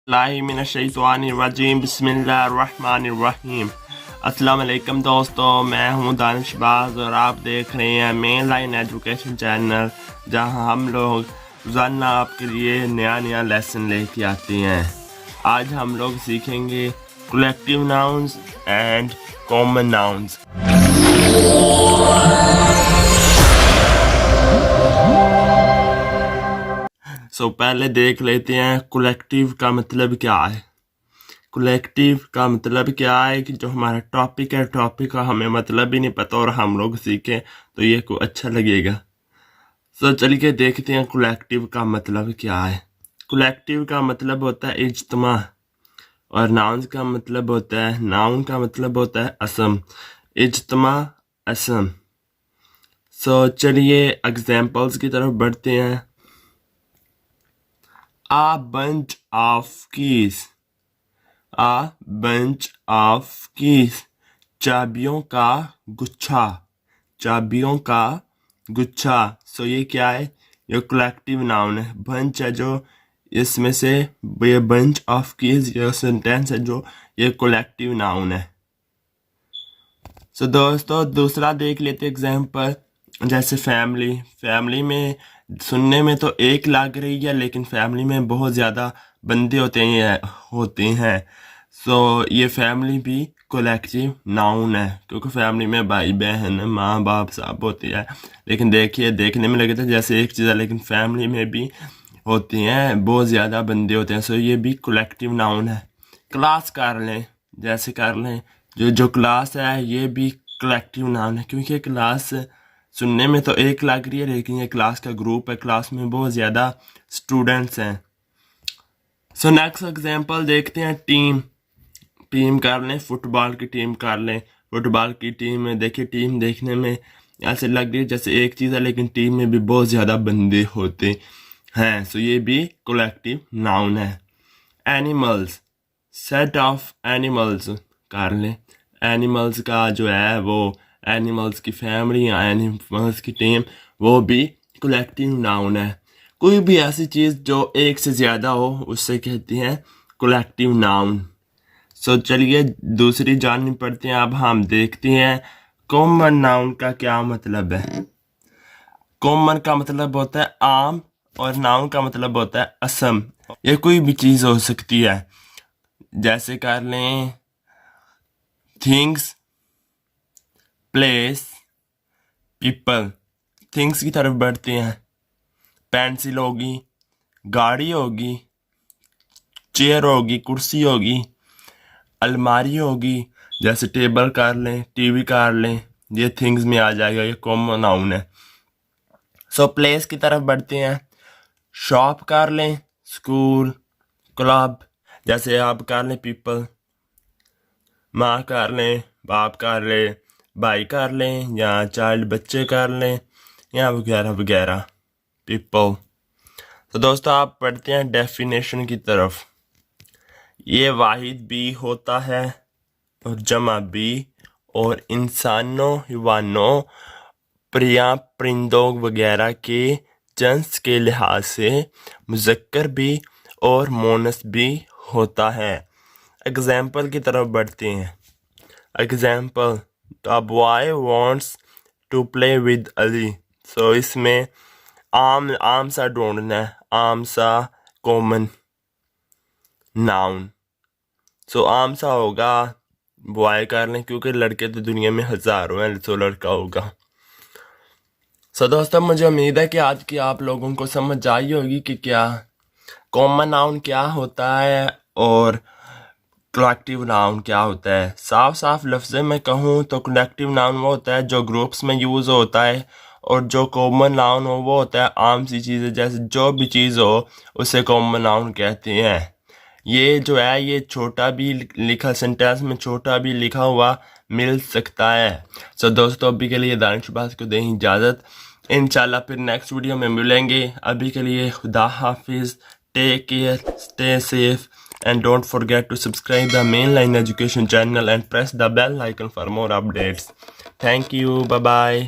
बिस्मिल्लाहिर्रहमानिर्रहीम बिस्मिल्लाहिर्रहमानिर्रहीम। अस्सलाम वालेकुम दोस्तों, मैं हूं दानिशबाज और आप देख रहे हैं मेन लाइन एजुकेशन चैनल, जहां हम लोग रोज़ाना आपके लिए नया नया लेसन लेके आते हैं। आज हम लोग सीखेंगे collective nouns and common nouns. पहले देख लेते हैं कलेक्टिव का मतलब क्या है। कलेक्टिव का मतलब क्या है कि जो हमारा टॉपिक है, टॉपिक का हमें मतलब ही नहीं पता और हम लोग सीखें तो ये को अच्छा लगेगा। चलिए देखते हैं कलेक्टिव का मतलब क्या है। कलेक्टिव का मतलब होता है इज्तिमा और नाउन का मतलब होता है असम। इज्तिमा असम। चलिए एग्जाम्पल्स की तरफ बढ़ते हैं। A bunch of keys. A bunch of keys. चाबियों का गुच्छा। चाबियों का गुच्छा। ये क्या है? ये कलेक्टिव नाउन है। बंच है जो इसमें से, ये बंच ऑफ कीज ये सेंटेंस है जो ये कलेक्टिव नाउन है। दोस्तों दूसरा देख लेते एग्जाम्पल। जैसे फैमिली में सुनने में तो एक लग रही है, लेकिन फैमिली में बहुत ज़्यादा बंदे होते हैं। ये फैमिली भी कलेक्टिव नाउन है, क्योंकि फैमिली में भाई बहन माँ बाप सब होते हैं। लेकिन देखिए, देखने में लगे तो जैसे एक चीज़ है, लेकिन फैमिली में भी होती हैं, बहुत ज़्यादा बंदे होते हैं। ये भी कलेक्टिव नाउन है। क्लास कर लें, जो क्लास है ये भी कलेक्टिव नाउन है, क्योंकि क्लास सुनने में तो एक लग रही है, लेकिन ये क्लास का ग्रुप है। क्लास में बहुत ज़्यादा स्टूडेंट्स हैं। नेक्स्ट एग्जांपल देखते हैं। टीम कर लें, फुटबॉल की टीम कर लें। फुटबॉल की टीम में देखिए, टीम देखने में ऐसे लग रही है जैसे एक चीज़ है, लेकिन टीम में भी बहुत ज़्यादा बंदे होते हैं। ये भी कलेक्टिव नाउन है। एनिमल्स, सेट ऑफ एनिमल्स कर लें। एनिमल्स का जो है वो एनिमल्स की फैमिली या एनिमल्स की टीम, वो भी कलेक्टिव नाउन है। कोई भी ऐसी चीज़ जो एक से ज़्यादा हो उससे कहती हैं कलेक्टिव नाउन। चलिए दूसरी जाननी पड़ती हैं। अब हम देखते हैं कॉमन नाउन का क्या मतलब है। कॉमन का मतलब होता है आम और नाउन का मतलब होता है असम। ये कोई भी चीज़ हो सकती है। जैसे कर लें थिंग्स, प्लेस, पीपल। थिंग्स की तरफ बढ़ते हैं। पेंसिल होगी, गाड़ी होगी, चेयर होगी, कुर्सी होगी, अलमारी होगी। जैसे टेबल कर लें, टीवी कर लें, ये थिंग्स में आ जाएगा, ये कॉमन नाउन है। प्लेस की तरफ बढ़ते हैं। शॉप कर लें, स्कूल, क्लब। जैसे आप कर लें पीपल, माँ कर लें, बाप कर लें, भाई कर लें, या चाइल्ड बच्चे कर लें, या वगैरह वगैरह। पीपल। दोस्तों आप पढ़ते हैं डेफिनेशन की तरफ। ये वाहिद भी होता है और जमा भी, और इंसानों, हैवानों, परिंदों वगैरह के जिन्स के लिहाज से मुज़क्कर भी और मोनस भी होता है। एग्जाम्पल की तरफ बढ़ते हैं। Example, the boy wants to play with Ali. इसमें आम सा ढूंढना है, आम सा कॉमन नाउन। आम सा होगा बॉय कर लें, क्योंकि लड़के तो दुनिया में हज़ारों हैं, लड़का होगा। दोस्तों मुझे उम्मीद है कि आज की आप लोगों को समझ आई होगी कि क्या कॉमन नाउन क्या होता है और कलेक्टिव नाउन क्या होता है। साफ लफ्ज़ में कहूँ तो कलेक्टिव नाउन वो होता है जो ग्रुप्स में यूज़ होता है, और जो कॉमन नाउन हो वो होता है आम सी चीज़ें। जैसे जो भी चीज़ हो उसे कॉमन नाउन कहते हैं। ये जो है ये छोटा भी लिखा, सेंटेंस में छोटा भी लिखा हुआ मिल सकता है। दोस्तों अभी के लिए दानिशबाज को दें इजाज़त। इंशाल्लाह फिर नेक्स्ट वीडियो में मिलेंगे। अभी के लिए खुदा हाफिज़। Take care, stay safe, and don't forget to subscribe the Mainline Education channel and press the bell icon for more updates. Thank you. Bye bye.